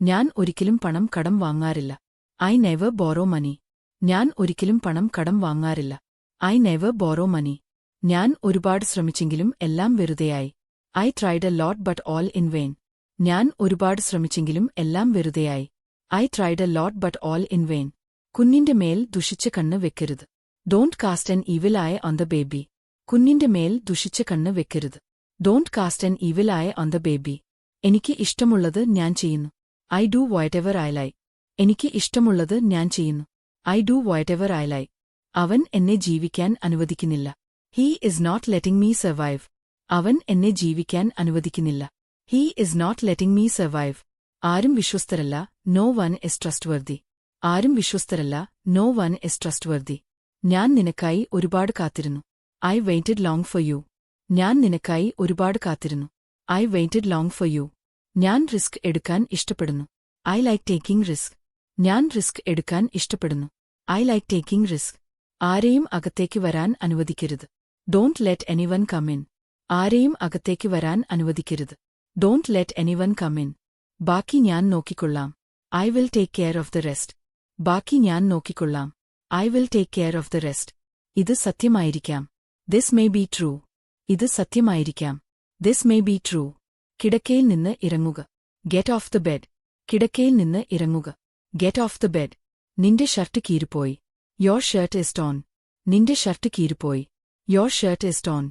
ഞാൻ ഒരിക്കലും പണം കടം വാങ്ങാറില്ല. I never borrow money. ഞാൻ ഒരിക്കലും പണം കടം വാങ്ങാറില്ല. I never borrow money. ഞാൻ ഒരുപാട് ശ്രമിച്ചെങ്കിലും എല്ലാം വെറുതെയായി. I tried a lot but all in vain. ഞാൻ ഒരുപാട് ശ്രമിച്ചെങ്കിലും എല്ലാം വെറുതെയായി. I tried a lot but all in vain. കുഞ്ഞിന്റെ മേൽ ദുഷിച്ച കണ്ണ് വെക്കരുത്. Don't cast an evil eye on the baby. കുഞ്ഞിന്റെ മേൽ ദുഷിച്ച കണ്ണ് വെക്കരുത്. Don't cast an evil eye on the baby. എനിക്ക് ഇഷ്ടമുള്ളത് ഞാൻ ചെയ്യുന്നു. I do whatever I like. എനിക്ക് ഇഷ്ടമുള്ളത് ഞാൻ ചെയ്യുന്നു. I do whatever I like. അവൻ എന്നെ ജീവിക്കാൻ അനുവദിക്കുന്നില്ല. He is not letting me survive. അവൻ എന്നെ ജീവിക്കാൻ അനുവദിക്കുന്നില്ല. He is not letting me survive. ആരും വിശ്വസ്തരല്ല. No one is trustworthy. ആരും വിശ്വസ്തരല്ല. No one is trustworthy. ഞാൻ നിനക്കായി ഒരുപാട് കാത്തിരുന്നു. I waited long for you. ഞാൻ നിനക്കായി ഒരുപാട് കാത്തിരുന്നു. I waited long for you. ഞാൻ റിസ്ക് എടുക്കാൻ ഇഷ്ടപ്പെടുന്നു. I like taking risk. ഞാൻ റിസ്ക് എടുക്കാൻ ഇഷ്ടപ്പെടുന്നു. I like taking risk. ആരെയും അകത്തേക്ക് വരാൻ അനുവദിക്കരുത്. Don't let anyone come in. ആരെയും അകത്തേക്ക് വരാൻ അനുവദിക്കരുത്. Don't let anyone come in. ബാക്കി ഞാൻ നോക്കിക്കൊള്ളാം. I will take care of the rest. ബാക്കി ഞാൻ നോക്കിക്കൊള്ളാം. I will take care of the rest. ഇത് സത്യമായിരിക്കാം. This may be true. ഇത് സത്യമായിരിക്കാം. This may be true. കിടക്കയിൽ നിന്ന് ഇറങ്ങുക. Get off the bed. കിടക്കയിൽ നിന്ന് ഇറങ്ങുക. Get off the bed. നിന്റെ ഷർട്ട് കീറിപ്പോയി. Your shirt is torn. നിന്റെ ഷർട്ട് കീറിപ്പോയി. Your shirt is torn.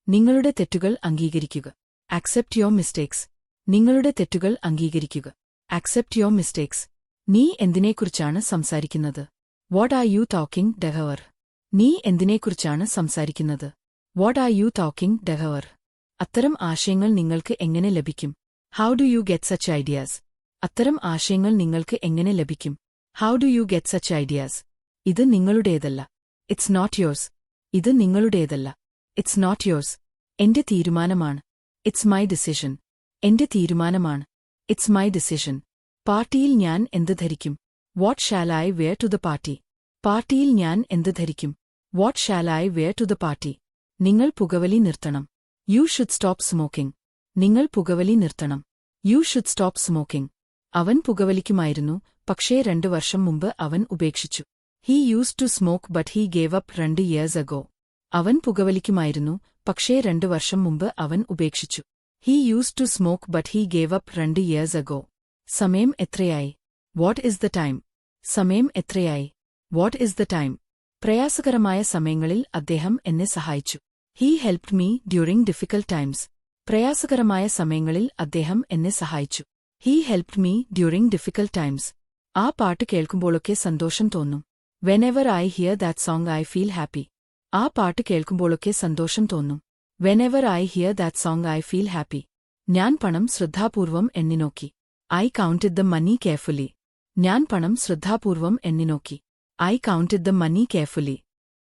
നിങ്ങളുടെ തെറ്റുകൾ അംഗീകരിക്കുക. Accept your mistakes. നിങ്ങളുടെ തെറ്റുകൾ അംഗീകരിക്കുക. Accept your mistakes. നീ എന്തിനെക്കുറിച്ചാണ് സംസാരിക്കുന്നത്? വാട്ട് ആർ യു ടോക്കിംഗ് ഡഹവർ? നീ എന്തിനെക്കുറിച്ചാണ് സംസാരിക്കുന്നത്? വാട്ട് ആർ യു ടോക്കിംഗ് ഡഹവർ? അത്തരം ആശയങ്ങൾ നിങ്ങൾക്ക് എങ്ങനെ ലഭിക്കും? How do you get such ideas? അത്തരം ആശയങ്ങൾ നിങ്ങൾക്ക് എങ്ങനെ ലഭിക്കും? How do you get such ideas? ഇത് നിങ്ങളുടേതല്ല. It's not yours. ഇത് നിങ്ങളുടേതല്ല. It's not yours. എന്റെ തീരുമാനമാണ്. It's my decision. എന്റെ തീരുമാനമാണ്. It's my decision. പാർട്ടിയിൽ ഞാൻ എന്ത് ധരിക്കും? What shall I wear to the party? പാർട്ടിയിൽ ഞാൻ എന്ത് ധരിക്കും? What shall I wear to the party? നിങ്ങൾ പുകവലി നിർത്തണം. You should stop smoking. നിങ്ങൾ പുകവലി നിർത്തണം. You should stop smoking. അവൻ പുകവലിക്കുമായിരുന്നു, പക്ഷേ 2 വർഷം മുമ്പ് അവൻ ഉപേക്ഷിച്ചു. He used to smoke but he gave up 2 years ago. അവൻ പുകവലിക്കുമായിരുന്നു, പക്ഷേ 2 വർഷം മുമ്പ് അവൻ ഉപേക്ഷിച്ചു. He used to smoke but he gave up 2 years ago. സമയം എത്രയായി? What is the time? സമയം എത്രയായി? What is the time? പ്രയാസകരമായ സമയങ്ങളിൽ അദ്ദേഹം എന്നെ സഹായിച്ചു. He helped me during difficult times. പ്രയാസകരമായ സമയങ്ങളിൽ അദ്ദേഹം എന്നെ സഹായിച്ചു. He helped me during difficult times. ആ പാട്ട് കേൾക്കുമ്പോഴൊക്കെ സന്തോഷം തോന്നും. Whenever I hear that song I feel happy. ആ പാട്ട് കേൾക്കുമ്പോഴൊക്കെ സന്തോഷം തോന്നും. Whenever I hear that song I feel happy. ഞാൻ പണം ശ്രദ്ധാപൂർവം എണ്ണിനോക്കി. I counted the money carefully. ഞാൻ പണം ശ്രദ്ധാപൂർവം എണ്ണിനോക്കി. I counted the money carefully.